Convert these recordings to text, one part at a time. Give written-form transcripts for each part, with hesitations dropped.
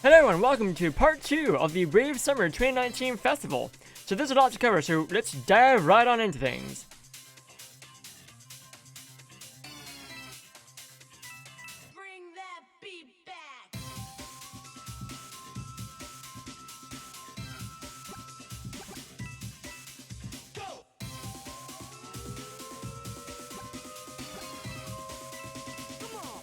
Hello and welcome to part 2 of the Brave Summer 2019 Festival. So there's a lot to cover, so let's dive right on into things. Bring that beat back. Go. Come on.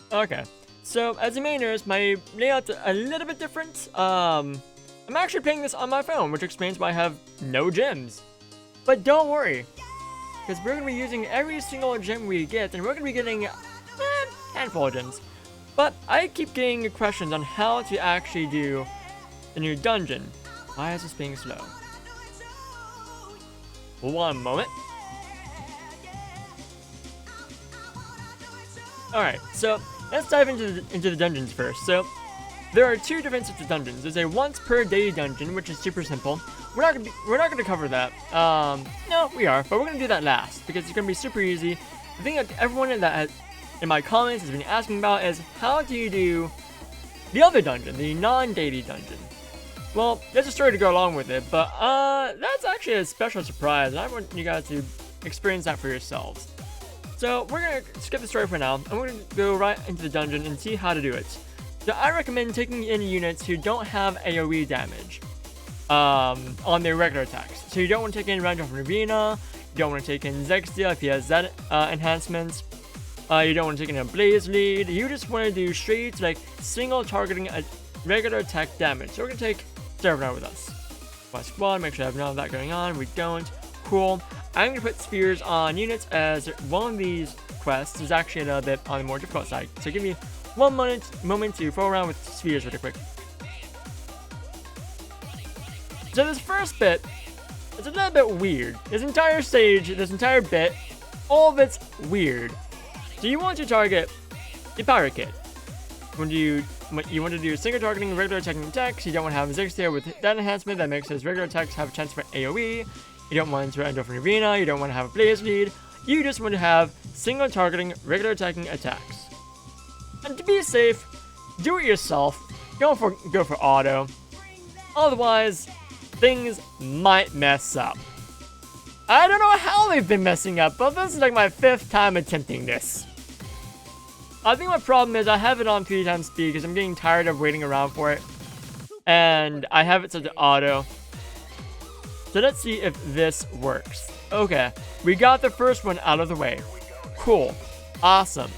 Okay, so as you may notice, my layout's a little bit different. I'm actually playing this on my phone, which explains why I have no gems. But don't worry, because we're going to be using every single gem we get, and we're going to be getting a handful of gems. But I keep getting questions on how to actually do the new dungeon. Why is this being slow? One moment. Alright, so let's dive into the dungeons first. So there are two different sets of dungeons. There's a once per day dungeon, which is super simple. We're not gonna cover that. No, we are, but we're gonna do that last because it's gonna be super easy. The thing that everyone in my comments has been asking about is how do you do the other dungeon, the non-daily dungeon? Well, there's a story to go along with it, but that's actually a special surprise, and I want you guys to experience that for yourselves. So we're gonna skip the story for now, and we're gonna go right into the dungeon and see how to do it. So I recommend taking in units who don't have AoE damage on their regular attacks. So you don't want to take in Range of Ravina, you don't want to take in Zexia if he has that enhancements, you don't want to take in a Blaze Lead, you just want to do straight like single targeting a regular attack damage. So we're gonna take Servnar with us. My squad, make sure I have none of that going on. We don't. Cool. I'm going to put spheres on units as one of these quests is actually a little bit on the more difficult side. So give me one moment to throw around with spheres really quick. So this first bit is a little bit weird. This entire stage, this entire bit, all of it's weird. So you want to target the Pirate Kid. You want to do single targeting regular attacking attacks. You don't want to have Zexia with that enhancement that makes his regular attacks have a chance for AoE. You don't want to end off an arena, you don't want to have a Blaze Lead, you just want to have single targeting, regular attacking attacks. And to be safe, do it yourself, go for auto, otherwise, things might mess up. I don't know how they've been messing up, but this is like my 5th time attempting this. I think my problem is I have it on 3 times speed because I'm getting tired of waiting around for it. And I have it set to auto. So let's see if this works. Okay, we got the first one out of the way. Cool. Awesome.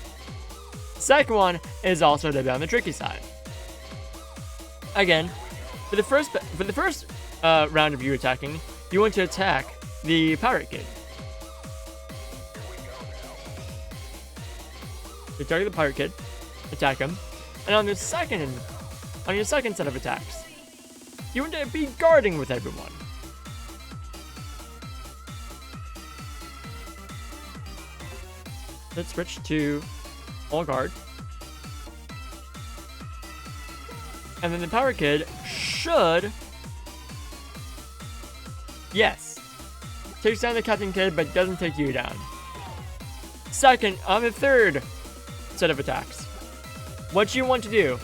Second one is also a little bit on the tricky side. Again, for the first round of you attacking, you want to attack the Pirate Kid. You target the Pirate Kid, attack him, and on your second set of attacks, you want to be guarding with everyone. Let's switch to all guard. And then the Pirate Kid should... Yes. Takes down the Captain Kid, but doesn't take you down. Second, on the third set of attacks, what you want to do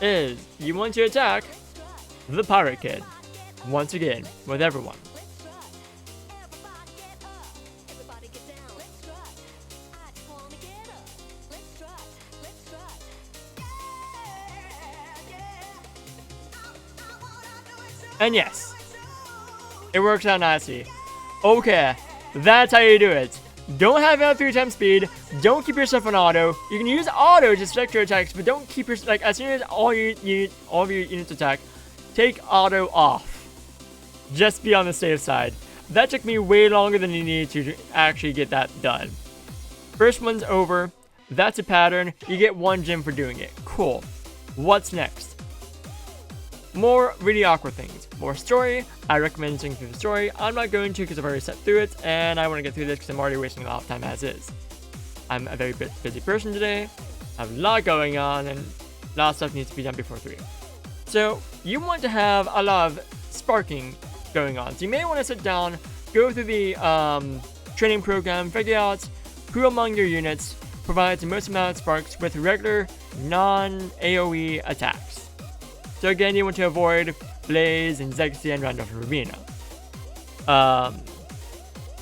is you want to attack the Pirate Kid. Once again, with everyone. And yes, it works out nicely. Okay, that's how you do it. Don't have it at 3 times speed. Don't keep yourself on auto. You can use auto to select your attacks, but don't keep your as soon as all of your units attack, take auto off. Just be on the safe side. That took me way longer than you need to actually get that done. First one's over. That's a pattern. You get 1 gem for doing it. Cool. What's next? More really awkward things. More story. I recommend seeing through the story. I'm not going to because I've already set through it, and I want to get through this because I'm already wasting a lot of time as is. I'm a very busy person today. I have a lot going on, and a lot of stuff needs to be done before 3. So you want to have a lot of sparking going on. So you may want to sit down, go through the training program, figure out who among your units provides the most amount of sparks with regular non-AoE attacks. So again, you want to avoid Blaze and Zexy and Randolph Ravina.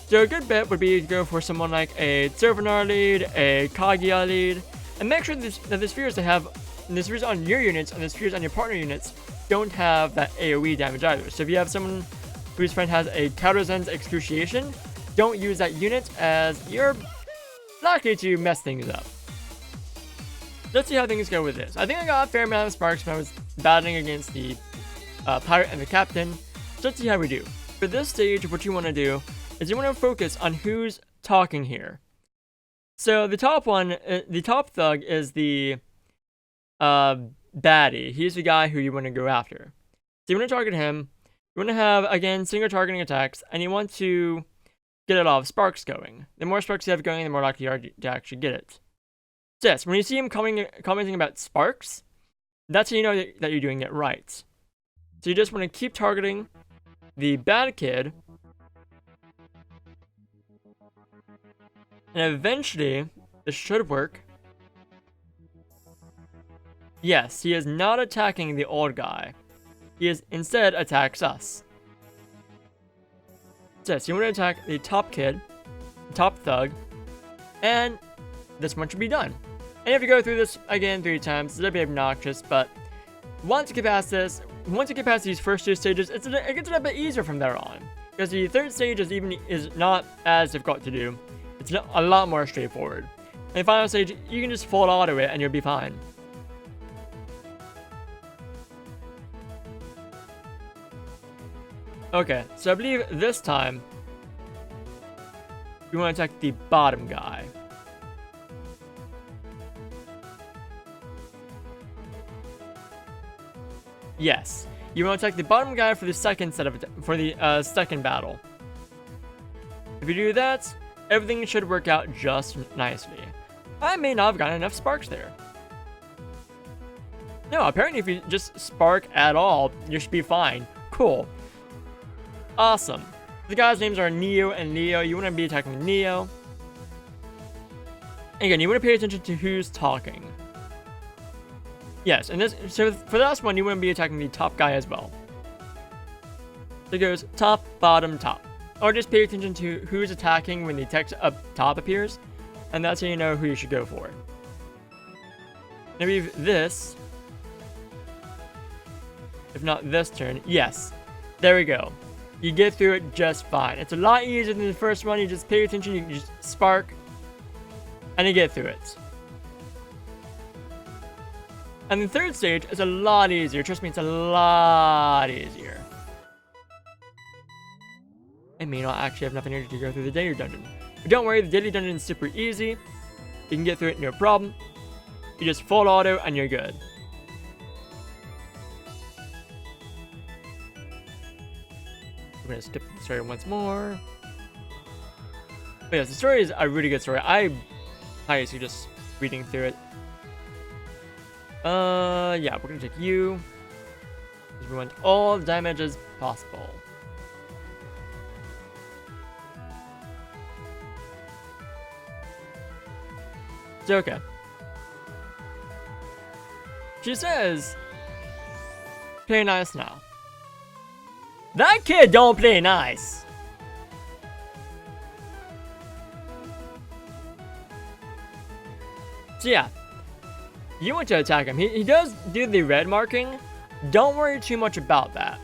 So a good bet would be to go for someone like a Servanar lead, a Kaguya lead, and make sure that the spheres that have the spheres on your units and the spheres on your partner units don't have that AoE damage either. So if you have someone whose friend has a Counterzen's Excruciation, don't use that unit as you're likely to mess things up. Let's see how things go with this. I think I got a fair amount of sparks when I was battling against the pirate and the captain. So let's see how we do. For this stage, what you want to do is you want to focus on who's talking here. So the top one, the top thug is the baddie. He's the guy who you want to go after. So you want to target him. You want to have, again, single targeting attacks, and you want to get a lot of sparks going. The more sparks you have going, the more likely you are to actually get it. So yes, when you see him commenting about sparks, that's how you know that you're doing it right. So you just want to keep targeting the bad kid, and eventually, this should work. Yes, he is not attacking the old guy. He is instead attacks us. So you want to attack the top kid, the top thug, and this one should be done. And if you go through this again 3 times, it's a bit obnoxious, but once you get past this, once you get past these first 2 stages, it gets a little bit easier from there on. Because the 3rd stage is not as difficult to do. It's a lot more straightforward. And the final stage, you can just full auto it and you'll be fine. Okay, so I believe this time we want to attack the bottom guy. Yes, you want to attack the bottom guy for the second second battle. If you do that, everything should work out just nicely. I may not have gotten enough sparks there. No, apparently if you just spark at all, you should be fine. Cool. Awesome. The guys' names are Neo and Leo. You want to be attacking Neo. Again, you want to pay attention to who's talking. Yes, and so for the last one, you want to be attacking the top guy as well. So it goes top, bottom, top. Or just pay attention to who's attacking when the text up top appears, and that's how you know who you should go for. Maybe this, if not this turn, yes. There we go. You get through it just fine. It's a lot easier than the first one. You just pay attention, you just spark, and you get through it. And the 3rd stage is a lot easier. Trust me, it's a lot easier. I may not actually have enough energy to go through the daily dungeon. But don't worry, the daily dungeon is super easy. You can get through it no problem. You just full auto and you're good. We're gonna skip the story once more. But yes, the story is a really good story. I highly suggest reading through it. Yeah, we're gonna take you. Because we want all the damage as possible. So, okay. She says, play nice now. That kid don't play nice. So yeah, you want to attack him. He does do the red marking. Don't worry too much about that.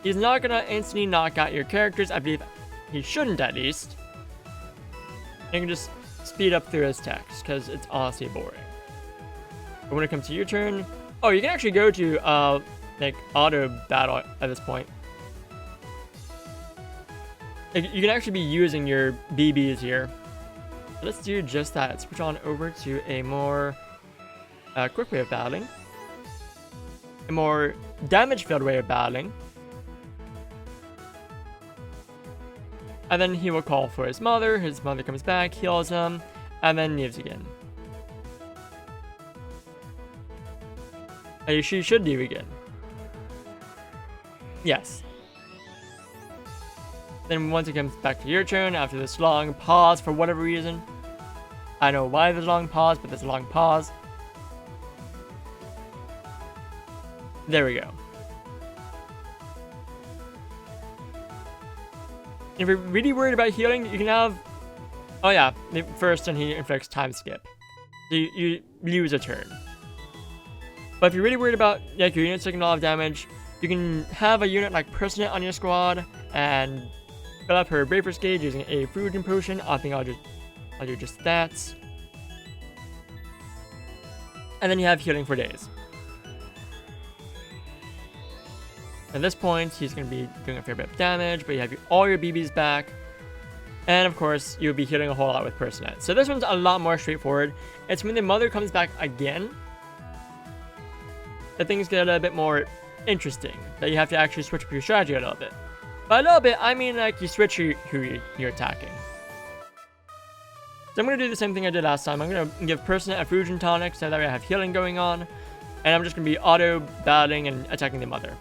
He's not gonna instantly knock out your characters. I believe he shouldn't, at least. You can just speed up through his text because it's honestly boring. But when it comes to your turn, oh, you can actually go to like auto battle at this point. like, you can actually be using your BBs here. So let's do just that. Switch on over to a more quick way of battling. A more damage-filled way of battling. And then he will call for his mother comes back, heals him, and then leaves again. She should leave again. Yes. Then once it comes back to your turn, after this long pause for whatever reason. I know why there's a long pause, but there's a long pause. There we go. If you're really worried about healing, you can have... Oh yeah, first and he inflicts time skip. So you lose a turn. But if you're really worried about like your units taking a lot of damage, you can have a unit like Personette on your squad and fill up her Brave First gauge using a Fusion Potion. I think I'll do just that. And then you have healing for days. At this point, he's going to be doing a fair bit of damage, but you have all your BBs back. And of course, you'll be healing a whole lot with Personette. So this one's a lot more straightforward. It's when the mother comes back again that things get a bit more interesting. That you have to actually switch up your strategy a little bit. By a little bit, I mean like you switch who you're attacking. So I'm going to do the same thing I did last time. I'm going to give Personette a Fusion Tonic so that way I have healing going on. And I'm just going to be auto battling and attacking the mother.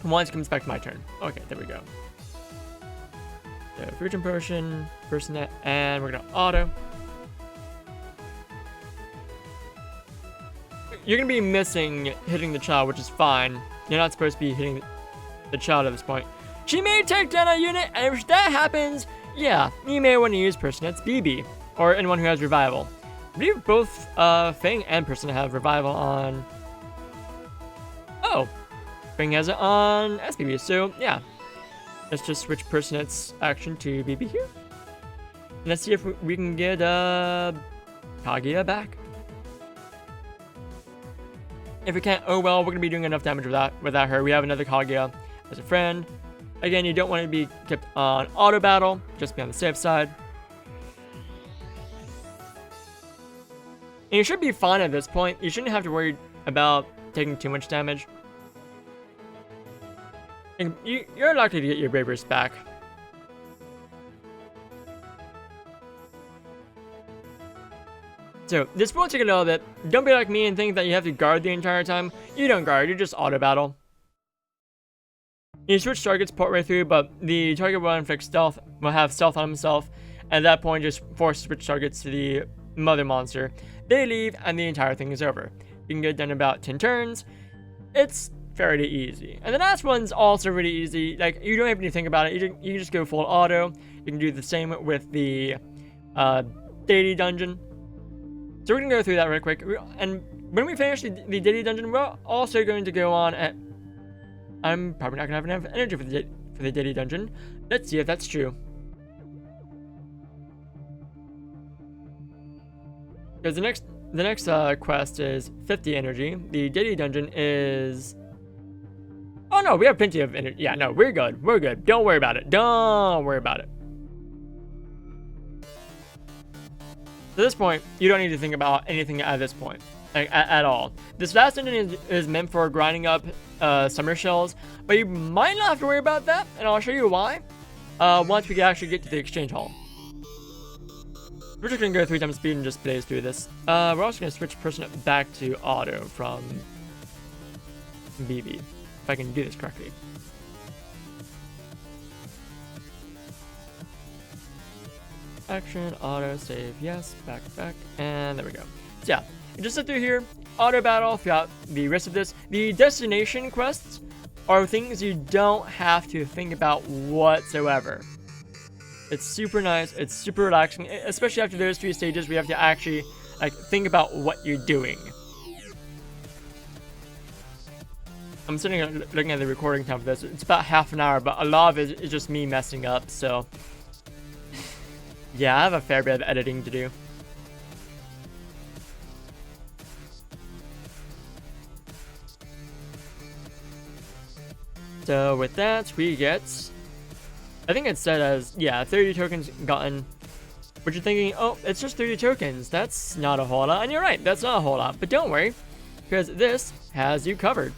Once it comes back to my turn. Okay, there we go. So, Fusion Potion, Personette, and we're gonna auto. You're gonna be missing hitting the child, which is fine. You're not supposed to be hitting the child at this point. She may take down a unit, and if that happens, yeah, you may want to use Personette's BB, or anyone who has Revival. I believe both Fang and Personette have Revival on... Oh! Fang has it on SBB, so yeah. Let's just switch Personette's action to BB here. And let's see if we can get Kaguya back. If we can't, oh well, we're gonna be doing enough damage without her. We have another Kaguya as a friend. Again, you don't want to be kept on auto battle, just be on the safe side. And you should be fine at this point. You shouldn't have to worry about taking too much damage. And you're likely to get your Brave First back. So, this will take a little bit. Don't be like me and think that you have to guard the entire time. You don't guard, you just auto battle. You switch targets partway through, but the target will inflict stealth, will have stealth on himself. And at that point, just force switch targets to the mother monster. They leave, and the entire thing is over. You can get done in about 10 turns. It's fairly easy. And the last one's also really easy. Like, you don't even need to think about it. You can just go full auto. You can do the same with the deity dungeon. So we're gonna go through that real quick. And when we finish the deity dungeon, we're also going to go on at... I'm probably not gonna have enough energy for the deity dungeon. Let's see if that's true. Because the next quest is 50 energy. The deity dungeon is... Oh no, we have plenty of energy. Yeah, no, we're good. We're good. Don't worry about it. Don't worry about it. At this point, you don't need to think about anything at this point. Like, at all. This last dungeon is meant for grinding up summer shells, but you might not have to worry about that, and I'll show you why once we can actually get to the exchange hall. We're just gonna go 3 times speed and just blaze through this. We're also gonna switch Personette back to auto from BB, if I can do this correctly. Action, auto, save, yes, back, and there we go. So yeah, you just sit through here, auto battle throughout the rest of this. The destination quests are things you don't have to think about whatsoever. It's super nice, it's super relaxing, especially after those 3 stages where you have to actually like think about what you're doing. I'm sitting looking at the recording time for this. It's about half an hour, but a lot of it is just me messing up, so yeah, I have a fair bit of editing to do. So with that, we get I think it said as, yeah, 30 tokens gotten. But you're thinking, oh, it's just 30 tokens. That's not a whole lot. And you're right, that's not a whole lot. But don't worry, because this has you covered.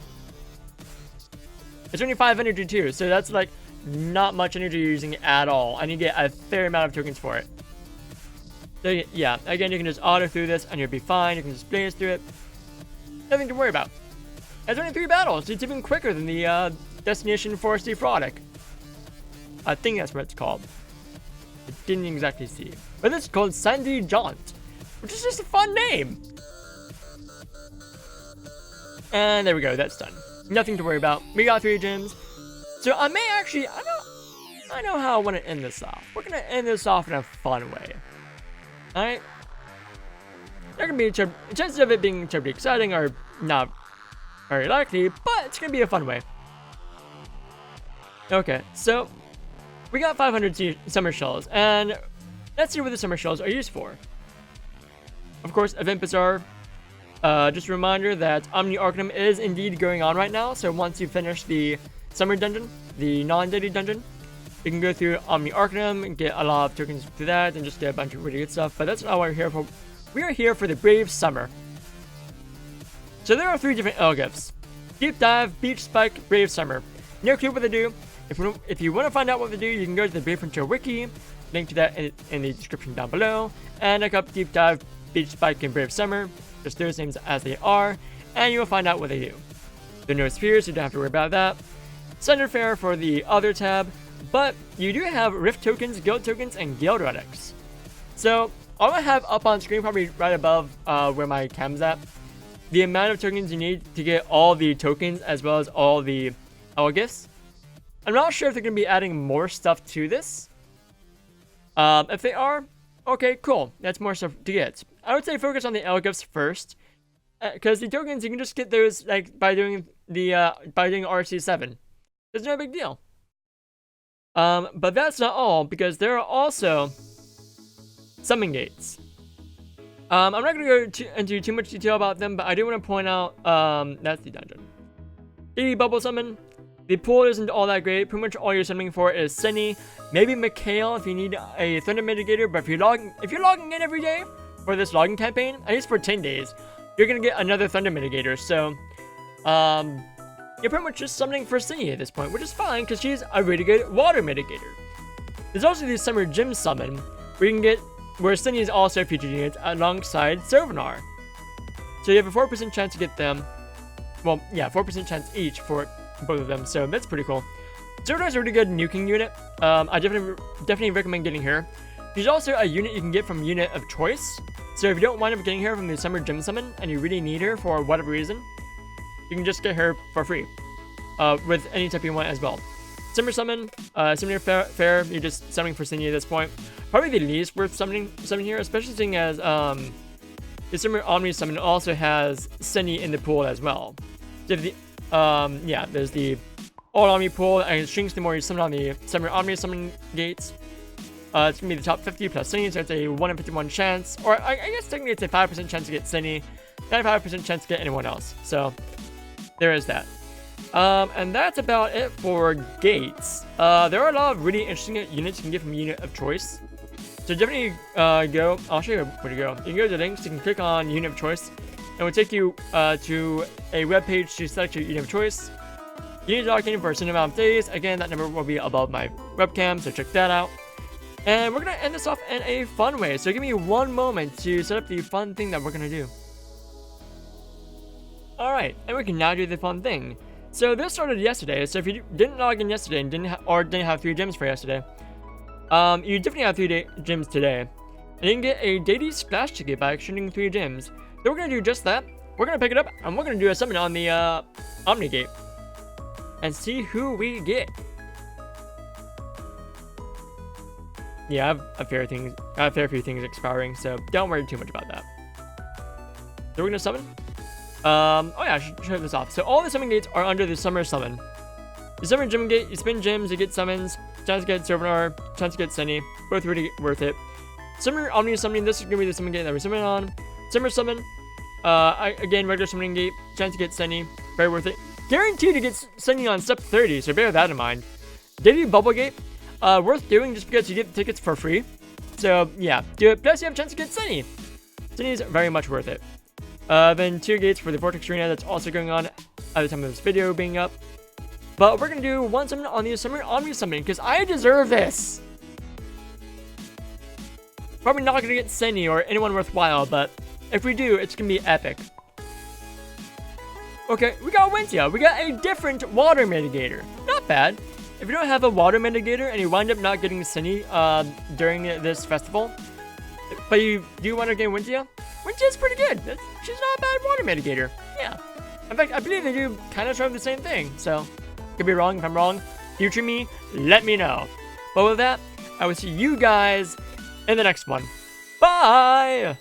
It's only 5 energy too, so that's like not much energy you're using at all. And you get a fair amount of tokens for it. So yeah, again, you can just auto through this and you'll be fine. You can just blaze through it. Nothing to worry about. It's only 3 battles. It's even quicker than the Destination Forest Defraudic. I think that's what it's called. I didn't exactly see. But it's called Sandy Jaunt, which is just a fun name. And there we go, that's done. Nothing to worry about. We got 3 gems. So I may actually, I know how I want to end this off. We're going to end this off in a fun way. Alright? There can be chances of it being terribly exciting are not very likely, but it's going to be a fun way. Okay, so we got 500 summer shells, and let's see what the summer shells are used for. Of course, Event Bazaar. Just a reminder that Omni Arcanum is indeed going on right now, so once you finish the summer dungeon, the non-daily dungeon, you can go through Omni Arcanum and get a lot of tokens through that and just get a bunch of really good stuff, but that's not what we're here for. We are here for the Brave Summer. So there are 3 different L gifts. Deep Dive, Beach Spike, Brave Summer. No clue what they do. If you want to find out what they do, you can go to the Brave Frontier Wiki, link to that in the description down below, and look up Deep Dive, Beach Spike, and Brave Summer, just those names as they are, and you will find out what they do. There are no spheres, so you don't have to worry about that. Standard fare for the other tab, but you do have Rift tokens, Guild tokens, and Guild relics. So, all I have up on screen, probably right above where my cam's at, the amount of tokens you need to get all the tokens as well as all the L gifts. I'm not sure if they're going to be adding more stuff to this. If they are, okay, cool. That's more stuff to get. I would say focus on the L gifts first, because the tokens you can just get those like by doing the RC7. It's no big deal. But that's not all, because there are also summon gates. I'm not going to go into too much detail about them, but I do want to point out that's the dungeon. The bubble summon. The pool isn't all that great. Pretty much all you're summoning for is Senny, maybe Mikhail if you need a Thunder Mitigator. But if you're logging in every day for this logging campaign, at least for 10 days, you're gonna get another Thunder Mitigator. So, you're pretty much just summoning for Senny at this point, which is fine because she's a really good Water Mitigator. There's also the Summer Gym summon where Senny is also featured units alongside Sylvanar. So you have a 4% chance to get them. Well, yeah, 4% chance each for both of them, so that's pretty cool. Sylvanar's a really good nuking unit. I definitely recommend getting her. She's also a unit you can get from unit of choice. So if you don't wind up getting her from the Summer Gym Summon and you really need her for whatever reason, you can just get her for free with any type you want as well. Summer Summon, Summoner Fair, you're just summoning for Senny at this point. Probably the least worth summoning here, especially seeing as the Summer Omni Summon also has Senny in the pool as well. So if the yeah, there's the All Omni pool, and it shrinks the more you summon on the Summer Omni Summon gates. It's gonna be the top 50 plus Senny, so it's a 1 in 51 chance, or I guess technically it's a 5% chance to get Senny, 95% chance to get anyone else. So there is that. And that's about it for gates. There are a lot of really interesting units you can get from unit of choice. So definitely go. I'll show you where to go. You can go to the links. You can click on unit of choice. It will take you to a web page to select your unit of choice. You need to log in for a certain amount of days. Again, that number will be above my webcam, so check that out. And we're going to end this off in a fun way. So give me one moment to set up the fun thing that we're going to do. Alright, and we can now do the fun thing. So this started yesterday, so if you didn't log in yesterday and didn't have 3 gems for yesterday, you definitely have 3 gems today. And you can get a daily splash ticket by exchanging 3 gems. So we're going to do just that. We're going to pick it up, and we're going to do a summon on the Omni Gate. And see who we get. Yeah, I have a fair few things expiring, so don't worry too much about that. So we're going to summon. Oh yeah, I should show this off. So all the summon gates are under the Summer Summon. The Summer Gym Gate, you spin gems, you get summons, chance to get Sylvanar, chance to get Senny, both really worth it. Summer Omni Summoning, this is going to be the summon gate that we're summoning on. Summer Summon, again, regular summoning gate, chance to get Senny, very worth it. Guaranteed to get Senny on step 30, so bear that in mind. Daily Bubble Gate, worth doing just because you get the tickets for free. So yeah, do it. Plus you have a chance to get Sunny. Sunny is very much worth it. Then tier gates for the Vortex Arena that's also going on at the time of this video being up. But we're gonna do one summon on the Summer Omni Summon because I deserve this. Probably not gonna get Sunny or anyone worthwhile, but if we do, it's gonna be epic. Okay, we got Wintia. We got a different water mitigator. Not bad. If you don't have a water mitigator and you wind up not getting Sunny during this festival, but you do want to get Wintia, Wintia's pretty good. She's not a bad water mitigator. Yeah. In fact, I believe they do kind of show the same thing. So, could be wrong. If I'm wrong, future me, let me know. But with that, I will see you guys in the next one. Bye!